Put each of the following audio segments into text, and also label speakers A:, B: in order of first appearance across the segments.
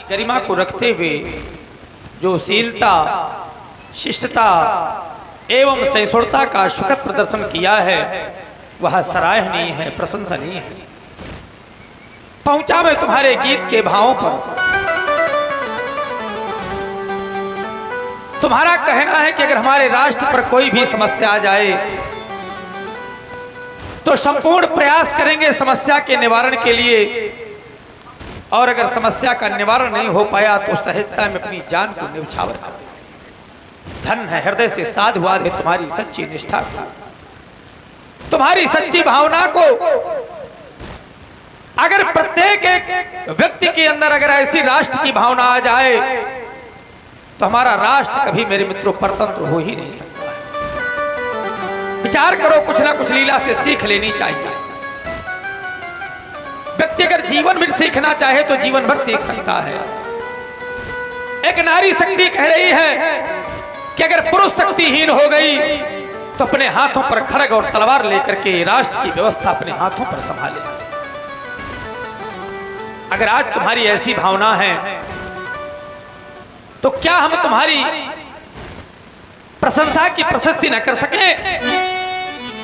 A: गरिमा को रखते हुए जो शीलता, शिष्टता एवं सहिष्णुता का सुखद प्रदर्शन किया है वह सराहनीय है, प्रशंसनीय है। पहुंचा मैं तुम्हारे गीत के भावों पर। तुम्हारा कहना है कि अगर हमारे राष्ट्र पर कोई भी समस्या आ जाए तो संपूर्ण प्रयास करेंगे समस्या के निवारण के लिए, और अगर समस्या का निवारण नहीं हो पाया तो सहजता में अपनी जान को न्यौछावर कर दे। धन है हृदय से साधुवाद है तुम्हारी सच्ची निष्ठा को, तुम्हारी सच्ची भावना को। अगर प्रत्येक एक व्यक्ति के अंदर अगर ऐसी राष्ट्र की भावना आ जाए तो हमारा राष्ट्र कभी मेरे मित्रों परतंत्र हो ही नहीं सकता है। विचार करो, कुछ ना कुछ लीला से सीख लेनी चाहिए। व्यक्ति अगर जीवन भर सीखना चाहे तो जीवन भर सीख सकता है। एक नारी शक्ति कह रही है कि अगर पुरुष शक्तिहीन हो गई तो अपने हाथों पर खड्ग और तलवार लेकर के राष्ट्र की व्यवस्था अपने हाथों पर संभाले। अगर आज तुम्हारी ऐसी भावना है तो क्या हम तुम्हारी प्रशंसा की प्रशस्ति न कर सके?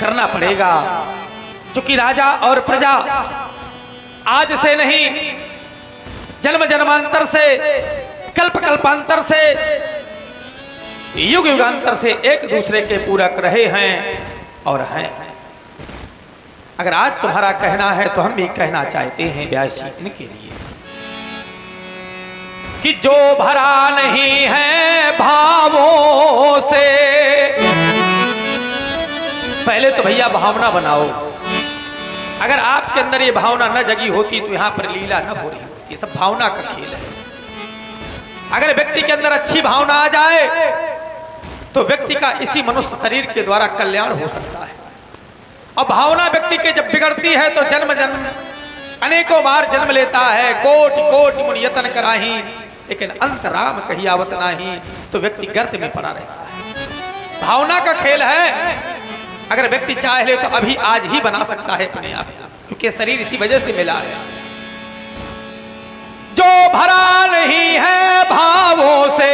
A: करना पड़ेगा, क्योंकि राजा और प्रजा आज से नहीं, जन्म जन्मांतर से, कल्प कल्पांतर से, युग युगांतर से एक दूसरे के पूरक रहे हैं और हैं। अगर आज तुम्हारा कहना है तो हम भी कहना चाहते हैं व्यास जी इनके लिए कि जो भरा नहीं है भावों से, पहले तो भैया भावना बनाओ। अगर आपके अंदर ये भावना न जगी होती तो यहां पर लीला न हो रही होती। सब भावना का खेल है। अगर व्यक्ति के अंदर अच्छी भावना आ जाए तो व्यक्ति का इसी मनुष्य शरीर के द्वारा कल्याण हो सकता है। और भावना व्यक्ति के जब बिगड़ती है तो जन्म जन्म अनेकों बार जन्म लेता है। कोटि कोटि मुनि यतन कराही लेकिन अंत राम कहियावत नाही, तो व्यक्ति गर्त में पड़ा रहता है। भावना का खेल है। अगर व्यक्ति चाहे ले तो अभी आज ही बना सकता है अपने आप, क्योंकि शरीर इसी वजह से मिला है। जो भरा नहीं है भावों से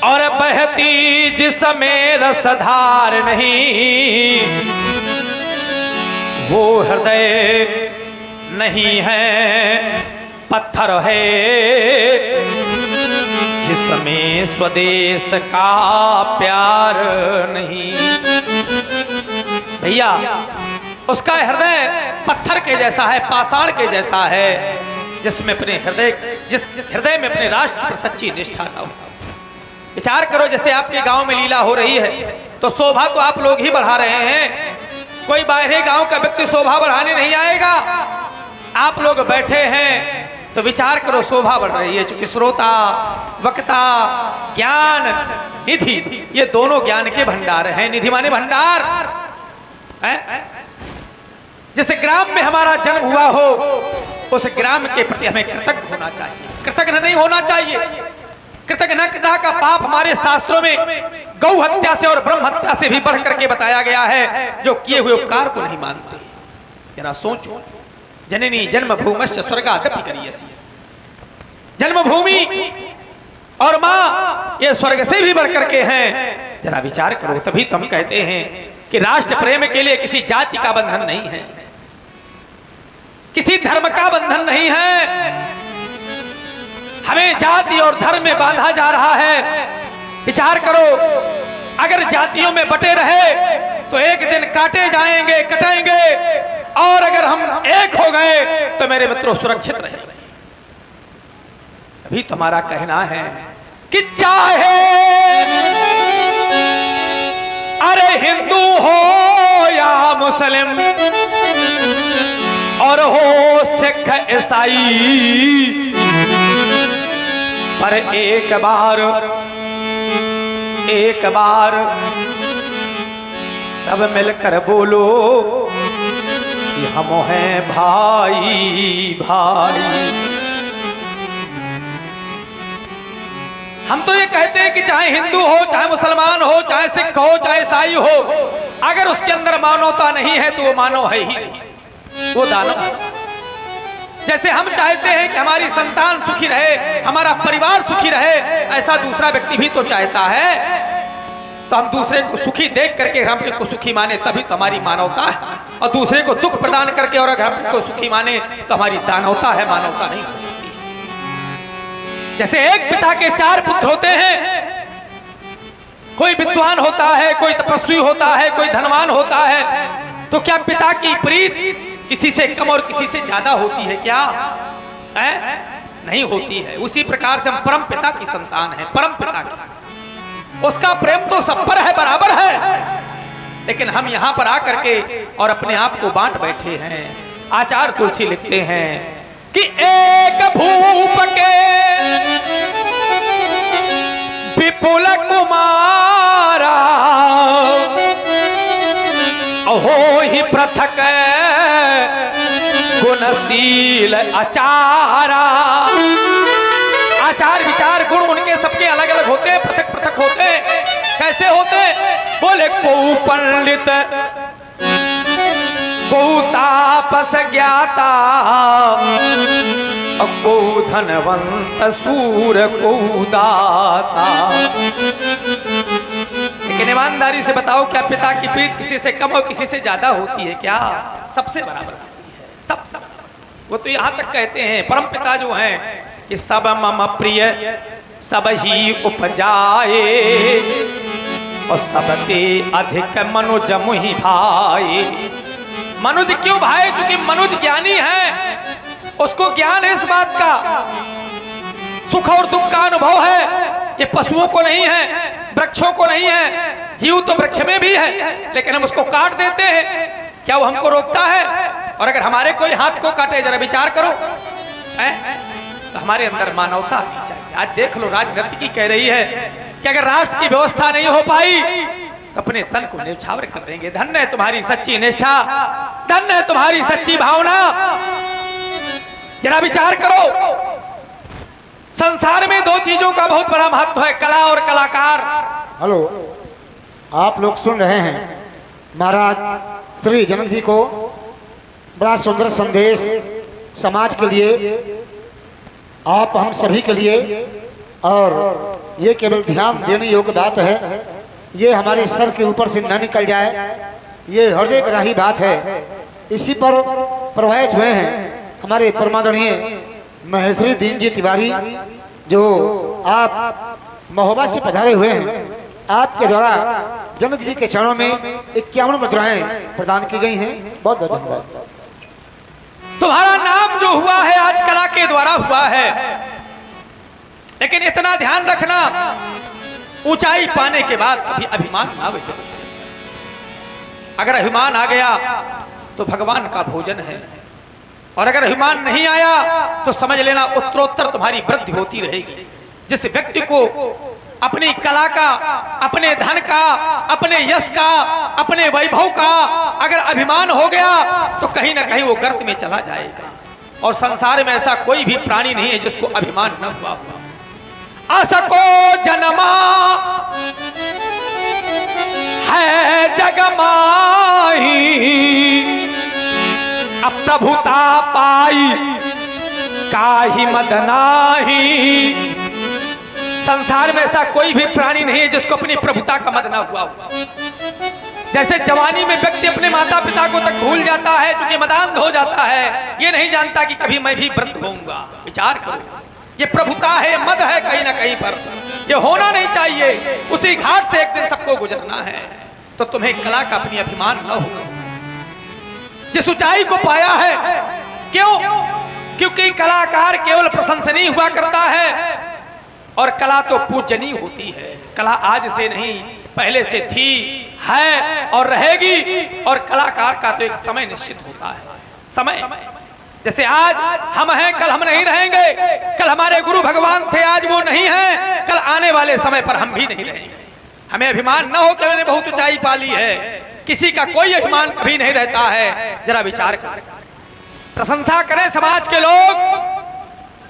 A: और बहती जिसमें रसधार नहीं, वो हृदय नहीं है पत्थर है जिसमें स्वदेश का प्यार नहीं। भैया उसका हृदय पत्थर के जैसा है, पाषाण के जैसा है, जिसमें अपने जिस हृदय में अपने राष्ट्र पर सच्ची निष्ठा न हो। विचार करो, जैसे आपके गांव में लीला हो रही है तो शोभा तो आप लोग ही बढ़ा रहे हैं। कोई बाहरी गांव का व्यक्ति शोभा बढ़ाने नहीं आएगा। आप लोग बैठे हैं तो विचार करो, शोभा बढ़ रही है। चूंकि श्रोता, वक्ता, ज्ञान, निधि, ये दोनों ज्ञान के भंडार हैं। निधि माने भंडार है। जिस ग्राम में हमारा जन्म हुआ हो उस ग्राम के प्रति हमें कृतज्ञ होना चाहिए, कृतज्ञ नहीं होना चाहिए। कृतज्ञता का पाप हमारे शास्त्रों में गौ हत्या से और ब्रह्म हत्या से भी बढ़ करके बताया गया है, जो किए हुए उपकार को नहीं मानते। जरा सोचो, जननी जन्मभूमश्च स्वर्गादपि करियसी। जन्मभूमि और मां ये स्वर्ग से भी बढ़ करके हैं। जरा विचार करो। तभी तो हम कहते हैं कि राष्ट्र प्रेम के लिए किसी जाति का बंधन नहीं है, किसी धर्म का बंधन नहीं है। हमें जाति और धर्म में बांधा जा रहा है। विचार करो, अगर जातियों में बटे रहे तो एक दिन काटे जाएंगे, कटेंगे, और अगर हम एक हो गए तो मेरे मित्रों सुरक्षित रहेंगे। तभी तुम्हारा कहना है कि चाहे अरे हिंदू हो या मुस्लिम और हो सिख ईसाई, पर एक बार सब मिलकर बोलो कि हम हैं भाई भाई। हम तो ये कहते हैं कि चाहे हिंदू हो, चाहे मुसलमान हो, चाहे सिख हो, चाहे ईसाई हो, अगर उसके अंदर मानवता नहीं है तो वो मानव है ही नहीं, वो दानव। जैसे हम चाहते हैं कि हमारी संतान सुखी रहे, हमारा परिवार सुखी रहे, ऐसा दूसरा व्यक्ति भी तो चाहता है। तो हम दूसरे को सुखी देख करके हम अपने को सुखी माने, तभी तो हमारी मानवता है। और दूसरे को दुख प्रदान करके और अगर हम को सुखी माने तो हमारी दानवता है, मानवता नहीं हो सकती। जैसे एक पिता के 4 पुत्र होते हैं, कोई विद्वान होता है, कोई तपस्वी होता है, कोई धनवान होता है, तो क्या पिता की प्रीत किसी से कम और किसी से ज्यादा होती है क्या? है? नहीं होती है। उसी प्रकार से हम परम पिता की संतान है, परम पिता की, उसका प्रेम तो सब पर है, बराबर है। लेकिन हम यहां पर आकर के और अपने आप को बांट बैठे हैं। आचार्य तुलसी लिखते हैं कि एक भूप के विपुल कुमारा हो ही पृथक गुणशील आचारा। आचार विचार गुण उनके सबके अलग अलग होते हैं, पृथक पृथक होते हैं। कैसे होते? बोले को पंडित को तापस ज्ञाता, को धनवंत सूर को दाता। लेकिन ईमानदारी से बताओ, क्या पिता की प्रीत किसी से कम और किसी से ज्यादा होती है क्या? सबसे बराबर होती है, सब। वो तो यहाँ तक कहते हैं परम पिता जो हैं कि सब मम प्रिय सब ही उपजाए, और सबते अधिक मनुज मुहि भाई। मनुज क्यों भाई? चूंकि मनुज ज्ञानी है, उसको ज्ञान है इस बात का, सुख और दुख का अनुभव है। ये पशुओं को नहीं है, वृक्षों को नहीं है। जीव तो वृक्ष में भी है, लेकिन हम उसको काट देते हैं, क्या वो हमको रोकता है? और अगर हमारे कोई हाथ को काटे, जरा विचार करो, तो हमारे अंदर मानवता आनी चाहिए। आज देख लो, राजनीति कह रही है कि अगर राष्ट्र की व्यवस्था नहीं हो पाई तो अपने तन को न्यौछावर कर देंगे। धन्य है तुम्हारी सच्ची निष्ठा, धन्य है तुम्हारी सच्ची भावना। जरा विचार करो, संसार में 2 चीजों का बहुत बड़ा महत्व है, कला और कलाकार।
B: हेलो, आप लोग सुन रहे हैं महाराज श्री जनक जी को बड़ा सुंदर संदेश समाज के लिए, आप हम सभी के लिए। और ये केवल ध्यान देने योग्य बात है, ये हमारे सर के ऊपर से न निकल जाए, ये हृदय ग्राही बात है। इसी पर प्रभावित हुए हैं हमारे परमादरणीय महेश्वरी दीन जी तिवारी, जो आप महोबा से पधारे हुए हैं। आपके द्वारा जनक जी के चरणों में 51 मुद्राएं प्रदान की गई हैं। बहुत बहुत धन्यवाद।
A: तुम्हारा नाम जो हुआ है आज कला के द्वारा हुआ है, लेकिन इतना ध्यान रखना, ऊंचाई पाने के बाद कभी अभिमान ना बचे। अगर अभिमान आ गया तो भगवान का भोजन है, और अगर अभिमान नहीं आया तो समझ लेना उत्तरोत्तर तुम्हारी वृद्धि होती रहेगी। जिस व्यक्ति को अपनी कला का, अपने धन का, अपने यश का, अपने वैभव का अगर अभिमान हो गया तो कहीं ना कहीं वो गर्त में चला जाएगा। और संसार में ऐसा कोई भी प्राणी नहीं है जिसको अभिमान न हुआ हुआ। असको जन्मा है जग माही, अप्रभुता पाई काहि मद नाही। संसार में ऐसा कोई भी प्राणी नहीं है जिसको अपनी प्रभुता का मद ना हुआ हुआ। जैसे जवानी में व्यक्ति अपने माता पिता को तक भूल जाता है, चूंकि मदांध हो जाता है, ये नहीं जानता कि कभी मैं भी वृद्ध होऊंगा। विचार करो, ये प्रभुता है, मद है कहीं ना कहीं पर, ये होना नहीं चाहिए। उसी घाट से एक दिन सबको गुजरना है। तो तुम्हें कला का अपनी अभिमान न हो। जिस ऊंचाई को पाया है, क्यों? क्योंकि कलाकार केवल प्रशंसनीय हुआ करता है, और कला तो पूजनीय होती है। कला आज से नहीं, पहले से थी, है और रहेगी। और कलाकार का तो एक समय निश्चित होता है। समय जैसे आज हम हैं, कल हम नहीं रहेंगे। कल हमारे गुरु भगवान थे, आज वो नहीं है। कल आने वाले समय पर हम भी नहीं रहेंगे। हमें अभिमान न हो कि मैंने बहुत ऊंचाई पा ली है। किसी का कोई अभिमान कभी नहीं रहता है। जरा विचार करें, प्रशंसा करें समाज के लोग,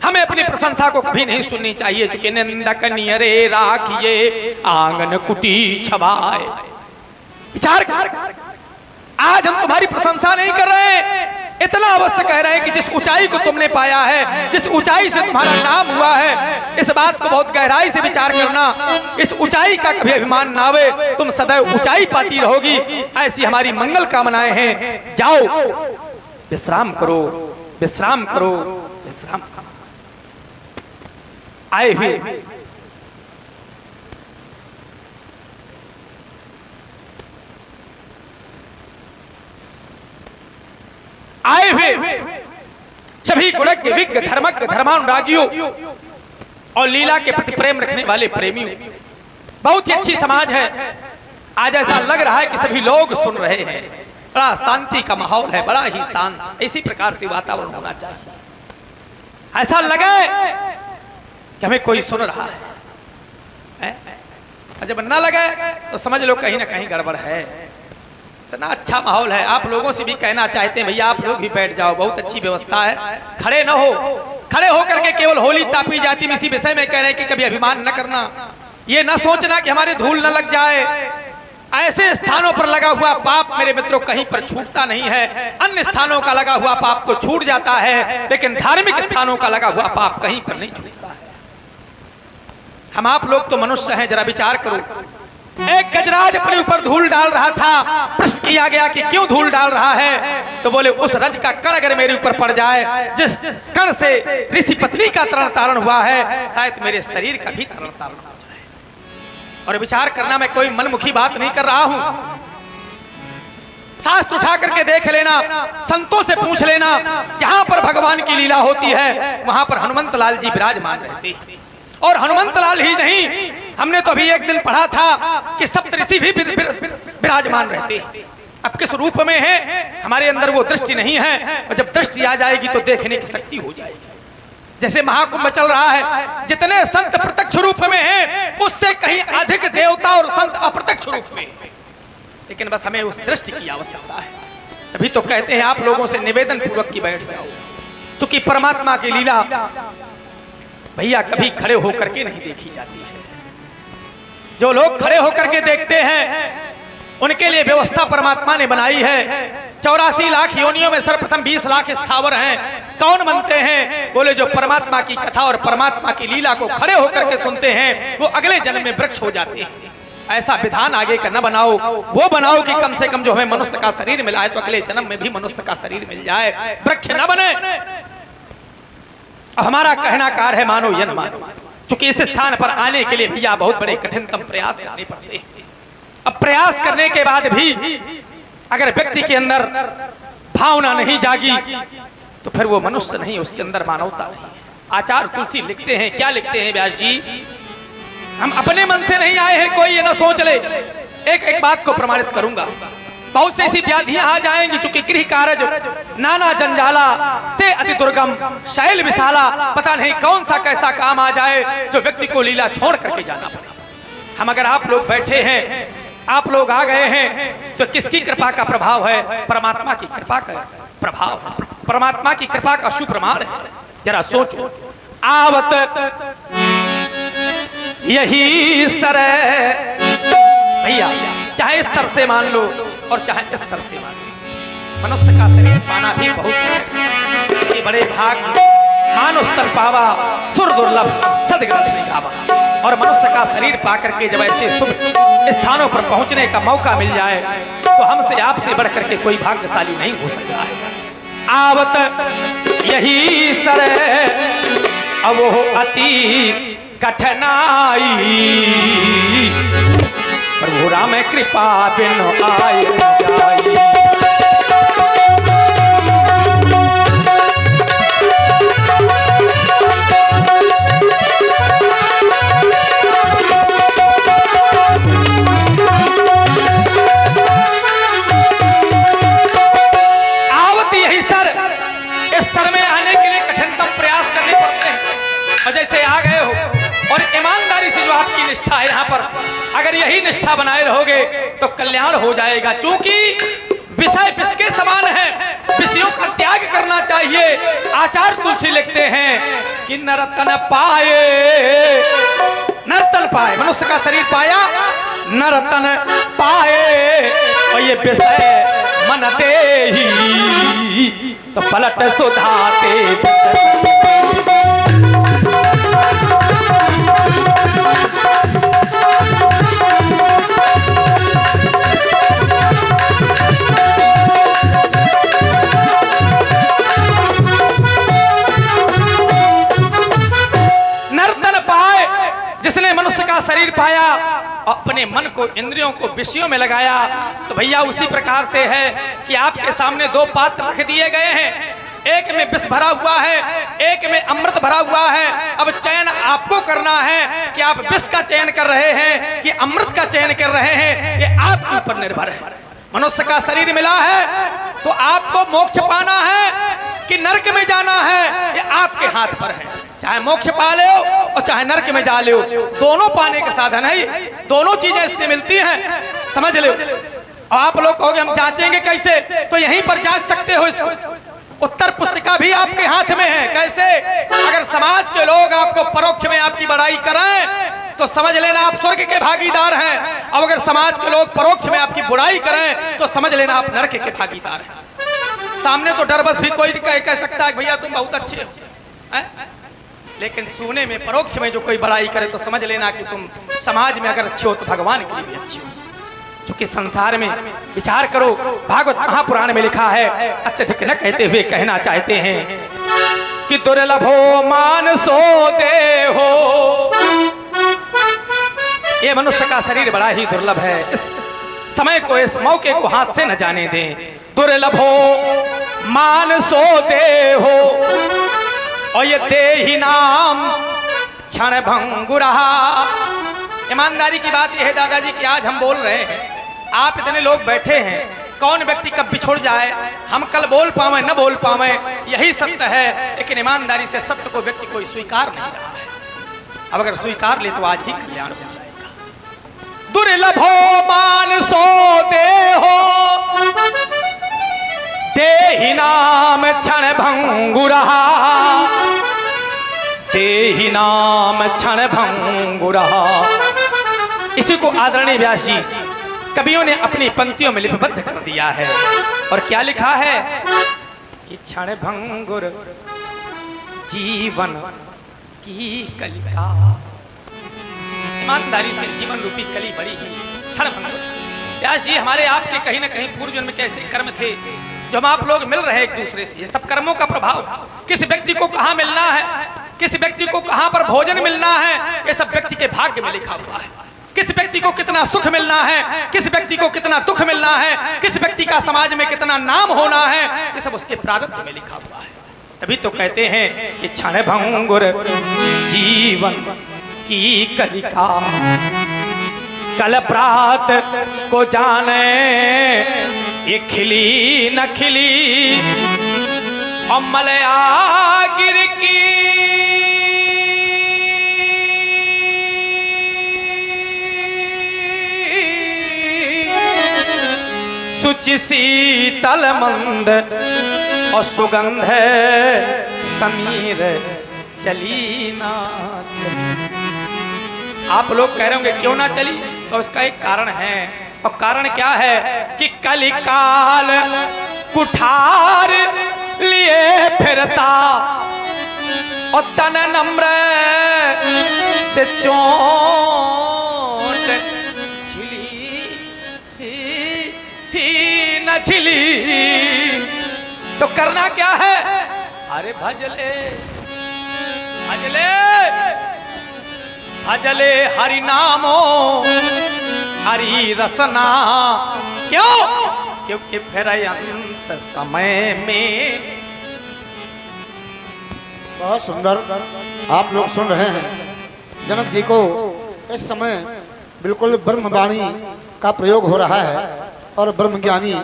A: हमें अपनी प्रशंसा को कभी नहीं सुननी चाहिए। चूंकि निंदक नियरे राखिए आंगन कुटी छवाए। विचार कर, आज हम तुम्हारी प्रशंसा नहीं कर रहे, इतना अवश्य कह रहे हैं कि जिस ऊंचाई को तुमने पाया है, जिस ऊंचाई से तुम्हारा नाम हुआ है, इस बात को बहुत गहराई से विचार करना। इस ऊंचाई का कभी अभिमान ना आवे, तुम सदैव ऊंचाई पाती रहोगी, ऐसी हमारी मंगल कामनाएं हैं। जाओ विश्राम करो, विश्राम करो, विश्राम करो। आए हुए आए हुए सभी गुणज्ञ विज्ञ धर्मज्ञ धर्मानुरागियों और लीला के प्रति प्रेम रखने वाले प्रेमियों, बहुत ही अच्छी समाज है। आज ऐसा लग रहा है कि सभी लोग सुन रहे हैं, बड़ा शांति का माहौल है, बड़ा ही शांत। इसी प्रकार से वातावरण होना चाहिए। ऐसा लगे कि हमें कोई सुन रहा है, और जब न लगे तो समझ लो कहीं ना कहीं गड़बड़ है। इतना अच्छा माहौल है। आप लोगों से भी कहना चाहते हैं भैया आप लोग भी बैठ जाओ, बहुत अच्छी व्यवस्था है। खड़े न हो, खड़े होकर के केवल होली तापी जाती में इसी विषय में कह रहे हैं कि कभी अभिमान न करना, ये न सोचना कि हमारे धूल न लग जाए। ऐसे स्थानों पर लगा हुआ पाप मेरे मित्रों कहीं पर छूटता नहीं है। अन्य स्थानों का लगा हुआ पाप तो छूट जाता है, लेकिन धार्मिक स्थानों का लगा हुआ पाप कहीं पर नहीं छूटता है। हम आप लोग तो मनुष्य हैं, जरा विचार करो। एक गजराज अपने ऊपर धूल डाल रहा था, प्रश्न किया गया कि क्यों धूल डाल रहा है, तो बोले उस रज का कण अगर मेरे ऊपर पड़ जाए, जिस कण से ऋषि पत्नी का तरण तारण हुआ है, शायद मेरे शरीर का भी तरण तारण हो जाए। और विचार करना, मैं कोई मनमुखी बात नहीं कर रहा हूं। शास्त्र उठा करके देख लेना, संतों से पूछ लेना, जहां पर भगवान की लीला होती है वहां पर हनुमंत लाल जी विराजमान रहते हैं। और हनुमंत लाल ही नहीं, हमने तो अभी एक दिन पढ़ा था कि सप्तऋषि भी विराजमान रहते हैं। अब किस रूप में है, हमारे अंदर वो दृष्टि नहीं है, और जब दृष्टि आ जाएगी तो देखने की शक्ति हो जाएगी। जैसे महाकुंभ चल रहा है, जितने संत प्रत्यक्ष रूप में हैं, उससे कहीं अधिक देवता और संत अप्रत्यक्ष रूप में हैं। लेकिन बस हमें उस दृष्टि की आवश्यकता है। तभी तो कहते हैं आप लोगों से निवेदन पूर्वक की बैठ जाओ, क्योंकि परमात्मा की लीला भैया कभी खड़े होकर के नहीं देखी जाती है। जो लोग खड़े होकर के देखते हैं उनके लिए व्यवस्था परमात्मा ने बनाई है। 84 लाख योनियों में सर्वप्रथम 20 लाख स्थावर हैं। कौन बनते हैं? बोले जो परमात्मा की कथा और परमात्मा की लीला को खड़े होकर के सुनते हैं, वो अगले जन्म में वृक्ष हो जाते हैं। ऐसा विधान आगे का न बनाओ, वो बनाओ कि कम से कम जो हमें मनुष्य का शरीर मिला है तो अगले जन्म में भी मनुष्य का शरीर मिल जाए, वृक्ष न बने। हमारा कहना कार है मानो या न मानो, क्योंकि इस स्थान पर आने के लिए भैया बहुत बड़े कठिनतम प्रयास करने पड़ते हैं। अब प्रयास करने के बाद भी अगर व्यक्ति के अंदर भावना नहीं जागी तो फिर वो मनुष्य नहीं, उसके अंदर मानवता नहीं। आचार्य तुलसी लिखते हैं, क्या लिखते हैं व्यास जी? हम अपने मन से नहीं आए हैं, कोई ये ना सोच ले। एक एक बात को प्रमाणित करूंगा। बहुत से ऐसी व्याधियां आ जाएंगी, चूंकि गृह कारज नाना जंजाला ते अति दुर्गम शैल विशाला, पता नहीं कौन सा कैसा काम आ जाए जो व्यक्ति को लीला छोड़ करके जाना पड़े। हम अगर आप लोग बैठे हैं, आप लोग आ गए हैं, तो किसकी कृपा का प्रभाव है? परमात्मा की कृपा का प्रभाव है, परमात्मा की कृपा का शुभ प्रमाण है। जरा सोचो, आवत यही सर भैया, चाहे इस सर से मान लो और चाहे इस सर से मान लो, मनुष्य का शरीर पाना भी बहुत बड़े भाग। मानुष तन पावा सुर दुर्लभ सदग्रंथ में गावा। और मनुष्य का शरीर पाकर के जब ऐसे शुभ स्थानों पर पहुंचने का मौका मिल जाए तो हमसे आपसे बढ़कर के कोई भाग्यशाली नहीं हो सकता है। आवत यही सर अब अति कठिनाई, प्रभु राम कृपा बिन आए जाई। आवत यही सर, इस सर में आने के लिए कठिनतम प्रयास करने पड़ते हैं। और जैसे आ गए हो और ईमानदारी से जो आपकी निष्ठा है यहाँ पर, अगर यही निष्ठा बनाए रहोगे तो कल्याण हो जाएगा। क्योंकि विषय किसके समान है, विषयों का त्याग करना चाहिए। आचार्य तुलसी लिखते हैं कि नरतन पाए, नरतन पाए, मनुष्य का शरीर पाया, नरतन पाए, और ये विषय मन दे ही तो पलट सुधाते। नर्तन पाए जिसने मनुष्य का शरीर पाया, अपने मन को इंद्रियों को विषयों में लगाया, तो भैया उसी प्रकार से है कि आपके सामने दो पात्र रख दिए गए हैं, एक में विष भरा हुआ है, एक में अमृत भरा हुआ है। अब चयन आपको करना है कि आप विष का चयन कर रहे हैं कि अमृत का चयन कर रहे हैं, ये आपके ऊपर निर्भर है। मनुष्य का शरीर मिला है तो आपको मोक्ष पाना है कि नरक में जाना है, ये आपके हाथ पर है। चाहे मोक्ष पा लो और चाहे नरक में जा लो, दोनों पाने के साधन है, दोनों चीजें इससे मिलती हैं, समझ लो। आप लोग कहोगे हम जांचेंगे कैसे, तो यहीं पर जांच सकते हो इसको। उत्तर पुस्तिका भी आपके हाथ में है। कैसे? अगर समाज के लोग आपको परोक्ष में आपकी बड़ाई करें तो समझ लेना आप स्वर्ग के भागीदार हैं, और अगर समाज के लोग परोक्ष में आपकी बुराई करें तो समझ लेना आप नरक के भागीदार हैं। सामने तो डर बस भी कोई कह सकता है भैया तुम बहुत अच्छे हो, लेकिन सुने में परोक्ष में जो कोई बड़ाई करे तो समझ लेना कि तुम समाज में अगर अच्छे हो तो भगवान के लिए भी अच्छे हो। क्योंकि संसार में विचार करो, भागवत महापुराण में लिखा है, अत्यधिक न कहते हुए कहना चाहते हैं कि दुर्लभो मानसो देहो, ये मनुष्य का शरीर बड़ा ही दुर्लभ है। इस समय को, इस मौके को हाथ से न जाने दें। दुर्लभो मानसो देहो, और ये देहि नाम क्षण भंगुरा। ईमानदारी की बात यह है दादाजी कि आज हम बोल रहे हैं, आप इतने लोग बैठे हैं, कौन व्यक्ति कब बिछुड़ जाए, हम कल बोल पावे न बोल पावे, यही सत्य है। लेकिन ईमानदारी से सत्य को व्यक्ति कोई स्वीकार नहीं रहा है। अब अगर स्वीकार ले तो आज ही कल्याण हो जाएगा। दुर्लभो मानसो देहो, देहि नाम क्षण भंगुरा, देहि नाम क्षण भंगुरा। इसी को आदरणीय व्यास जी कवियों ने अपनी पंक्तियों में लिपिबद्ध कर दिया है। और क्या लिखा है कि क्षण भंगुर जीवन की कलिका। ईमानदारी से जीवन रूपी कली बड़ी ही क्षण भंगुर। व्यास जी हमारे आपके कहीं ना कहीं पूर्व जन्म के ऐसे कर्म थे जो हम आप लोग मिल रहे हैं एक दूसरे से। ये सब कर्मों का प्रभाव, किस व्यक्ति को कहाँ मिलना है, किस व्यक्ति को कहाँ पर भोजन मिलना है, ये सब व्यक्ति के भाग्य में लिखा हुआ है। किस व्यक्ति को कितना सुख मिलना है, किस व्यक्ति को कितना दुख मिलना है, किस व्यक्ति का समाज में कितना नाम होना है, ये सब उसके प्रारब्ध में लिखा हुआ है। तभी तो कहते हैं कि क्षण भंगुर जीवन की कलिका, कल प्रात को जाने ये खिली न खिली, और मलया गिर की सुचि शीतल मंद और सुगंध समीर चली ना चली। आप लोग कह रहे होंगे क्यों ना चली, तो उसका एक कारण है। और कारण क्या है कि कलिकाल कुठार लिए फिरता, और तन नम्र से चोट ही न छिली। तो करना क्या है? अरे भजले भजले भजले हरि नामो हरि रसना। क्यों? क्योंकि फिर अंत समय में।
B: बहुत सुंदर आप लोग सुन रहे हैं। जनक जी को इस समय बिल्कुल ब्रह्मवाणी का प्रयोग हो रहा है, और ब्रह्मज्ञानी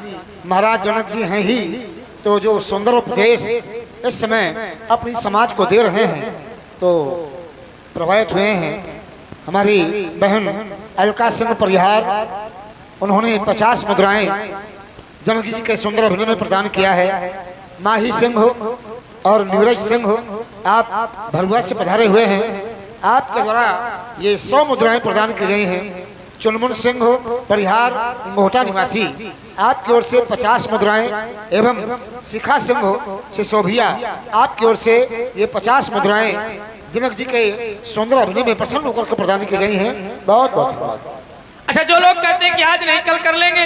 B: महाराज जनक जी हैं ही तो जो सुंदर उपदेश इस समय अपनी समाज को दे रहे हैं, तो प्रभावित हुए हैं। हमारी बहन अलका सिंह परिहार, उन्होंने 50 मुद्राएं जनक जी के सुंदर अभिनय में प्रदान किया है। माही सिंह और नीरज सिंह, आप भरुआ से पधारे हुए हैं। आपके द्वारा ये 100 मुद्राएं प्रदान की गई हैं। चुनमुन सिंह परिहार इंगोटा निवासी आपकी ओर से 50 मुद्राएं एवं शिखा सिंह सिसोभिया आपकी ओर से ये 50 मुद्राएं जनक जी के सुंदर अभिनय में प्रसन्न होकर के प्रदान की गई हैं। बहुत बहुत धन्यवाद।
A: अच्छा, जो लोग कहते हैं कि आज नहीं कल कर लेंगे,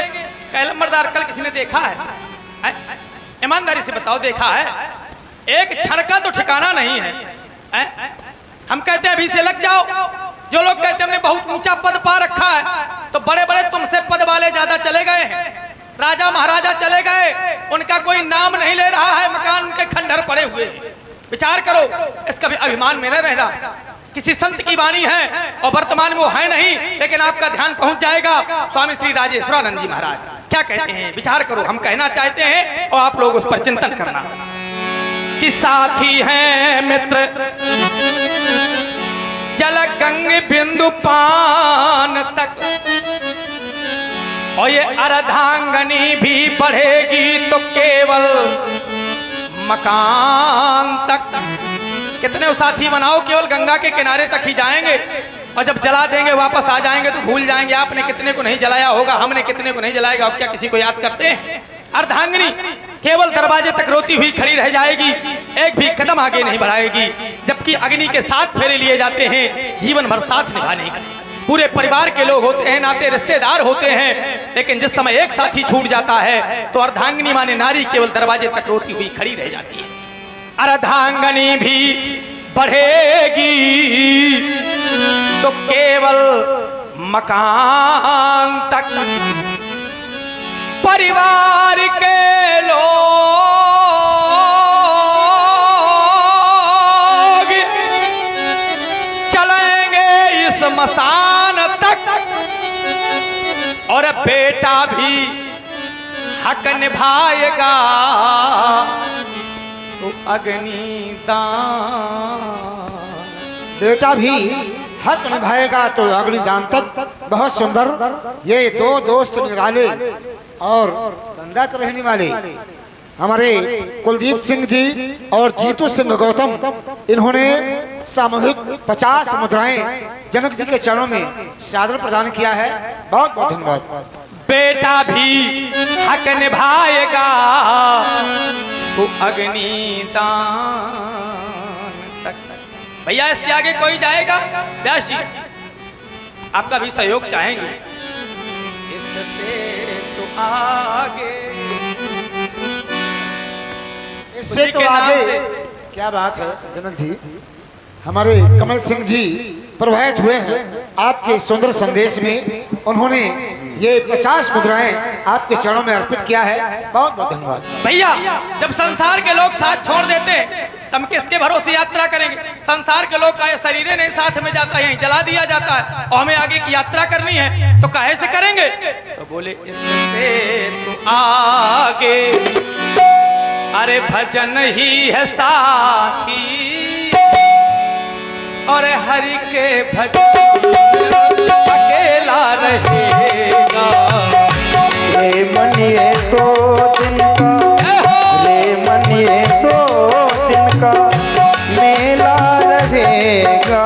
A: कल मर्दार कल किसी ने देखा है? ईमानदारी से बताओ, देखा है? एक क्षण का तो ठिकाना नहीं है। हम कहते हैं अभी से लग जाओ। जो लोग कहते हैं हमने बहुत ऊंचा पद पा रखा है, तो बड़े बड़े तुमसे पद वाले ज्यादा चले गए हैं, राजा महाराजा चले गए, उनका कोई नाम नहीं ले रहा है, मकान उनके खंडहर पड़े हुए हैं। विचार करो, इसका भी अभिमान में न रहना। किसी संत की वाणी है और वर्तमान में वो है नहीं, लेकिन आपका ध्यान पहुंच जाएगा। स्वामी श्री राजेश्वरानंद जी महाराज क्या कहते हैं, विचार करो। हम कहना चाहते हैं और आप लोग उस पर चिंतन करना कि साथी हैं मित्र जल गंग बिंदु पान तक, और ये अर्धांगनी भी बढ़ेगी तो केवल मकान तक। कितने साथी बनाओ, केवल गंगा के किनारे तक ही जाएंगे, और जब जला देंगे वापस आ जाएंगे तो भूल जाएंगे आपने कितने को नहीं जलाया होगा, हमने कितने को नहीं जलाएगा। अब क्या किसी को याद करते हैं? अर्धांगिनी केवल दरवाजे तक रोती हुई खड़ी रह जाएगी, एक भी कदम आगे नहीं बढ़ाएगी, जबकि अग्नि के 7 फेरे लिए जाते हैं जीवन भर साथ निभाने का। पूरे परिवार के लोग होते हैं, नाते रिश्तेदार होते हैं, लेकिन जिस समय एक साथी छूट जाता है तो अर्धांगिनी माने नारी केवल दरवाजे तक रोती हुई खड़ी रह जाती है। अर्धांगनी भी बढ़ेगी तो केवल मकान तक, परिवार के लोग चलेंगे इस मसान तक, और बेटा भी हक निभाएगा तो अग्नि दान।
B: बेटा भी हक निभाएगा तो अग्निदान तक। बहुत सुंदर। ये दो दोस्त निराले और गंगा के रहने वाले हमारे कुलदीप सिंह जी और जीतू सिंह गौतम, इन्होंने सामूहिक 50 मुद्राएं जनक जी के चरणों में सादर प्रदान किया है। बहुत बहुत धन्यवाद।
A: बेटा भी हक निभाएगा तो अग्नि दान तक। भैया इसके आगे कोई जाएगा? व्यास जी आपका भी सहयोग चाहेंगे। इससे तो आगे,
B: इससे तो आगे क्या बात है जनक जी। हमारे कमल सिंह जी प्रभावित हुए हैं आपके सुंदर संदेश में, उन्होंने ये 50 मुद्राएं आपके चरणों में अर्पित किया है। बहुत बहुत धन्यवाद।
A: भैया जब संसार के लोग साथ छोड़ देते हैं तब किसके भरोसे यात्रा करेंगे? संसार के लोग का ये शरीर नहीं साथ में जाता है, यहीं जला दिया जाता है, और हमें आगे की यात्रा करनी है तो काहे से करेंगे? तो बोले इससे तो आगे अरे भजन ही है साथी, और हरि के भजन अकेला रहेगा।
C: रे मनिए तो दिन का, रे मनिए तो दिन का मेला रहेगा,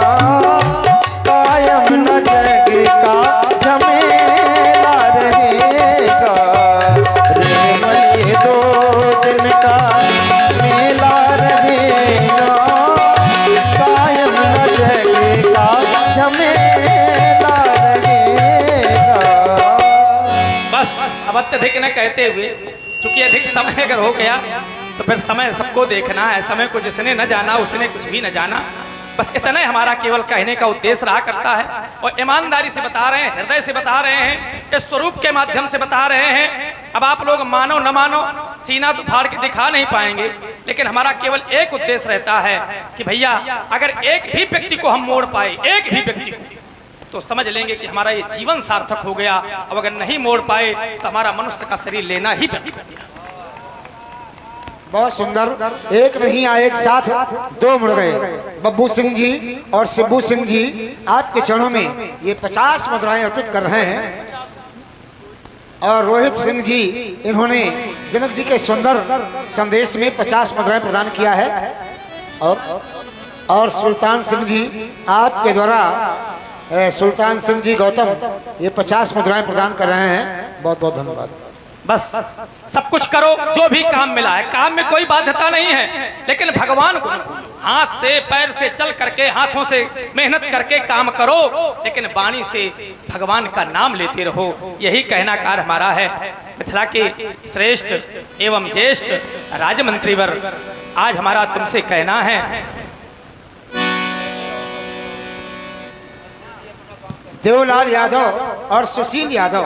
C: कायम न जग का झमेला रहेगा। रे मनिए तो दिन का मेला रहेगा, कायम न जग का झमेला रहेगा।
A: बस अब अत्यधिक न कहते हुए, चूंकि अधिक समय अगर हो गया तो फिर समय सबको देखना है। समय को जिसने न जाना उसने कुछ भी न जाना। बस इतना ही हमारा केवल कहने का उद्देश्य रहा करता है, और ईमानदारी से बता रहे हैं, हृदय से बता रहे हैं, इस स्वरूप के माध्यम से बता रहे हैं। अब आप लोग मानो न मानो, सीना तो फाड़ के दिखा नहीं पाएंगे, लेकिन हमारा केवल एक उद्देश्य रहता है कि भैया अगर एक भी व्यक्ति को हम मोड़ पाए, एक भी व्यक्ति को, तो समझ लेंगे कि हमारा ये जीवन सार्थक हो गया। अब अगर नहीं मोड़ पाए तो हमारा मनुष्य का शरीर लेना ही व्यर्थ हो गया।
B: बहुत सुंदर। एक नहीं आए, एक साथ दो मुड़ गए। बब्बू सिंह जी और शिब्बू सिंह जी आपके चरणों में ये 50 मुद्राएं अर्पित कर रहे हैं, और रोहित सिंह जी इन्होंने जनक जी के सुंदर संदेश में 50 मुद्राएं प्रदान किया है, और सुल्तान सिंह जी आपके द्वारा सुल्तान सिंह जी गौतम ये 50 मुद्राएं प्रदान कर रहे हैं। बहुत बहुत धन्यवाद।
A: बस सब कुछ करो जो भी काम मिला है, काम में कोई बाध्यता नहीं है, लेकिन भगवान को हाथ से पैर से चल करके, हाथों से मेहनत करके काम करो, लेकिन वाणी से भगवान का नाम लेते रहो। यही कहना कार हमारा है। मिथिला के श्रेष्ठ एवं ज्येष्ठ राजमंत्रीवर, आज हमारा तुमसे कहना है,
B: देवलाल यादव और सुशील यादव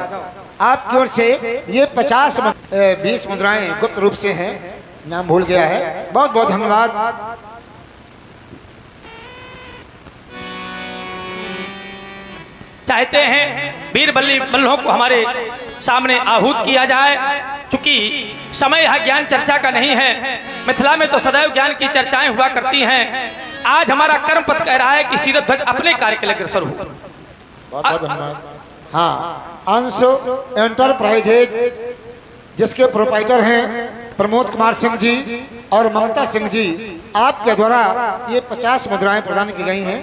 B: आपकी ओर से ये 20 मुद्राएं गुप्त रूप से हैं, नाम भूल गया है। बहुत बहुत धन्यवाद।
A: चाहते हैं वीर बल्लों को हमारे सामने आहूत किया जाए। चूंकि समय यह ज्ञान चर्चा का नहीं है, मिथिला में तो सदैव ज्ञान की चर्चाएं हुआ करती हैं। आज हमारा कर्म पथ कह रहा है कि सीरत ध्वज अपने कार्य के लिए अग्रसर हो।
B: बहुत बहुत धन्यवाद। हाँ, अंश एंटरप्राइजेज जिसके प्रोपाइटर हैं प्रमोद कुमार सिंह जी और ममता सिंह जी, आपके द्वारा ये 50 मुद्राएं प्रदान की गई हैं।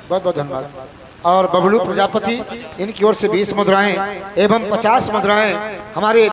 B: बहुत बहुत धन्यवाद। और बबलू प्रजापति, इनकी ओर से 20 मुद्राएं एवं 50 मुद्राएं हमारे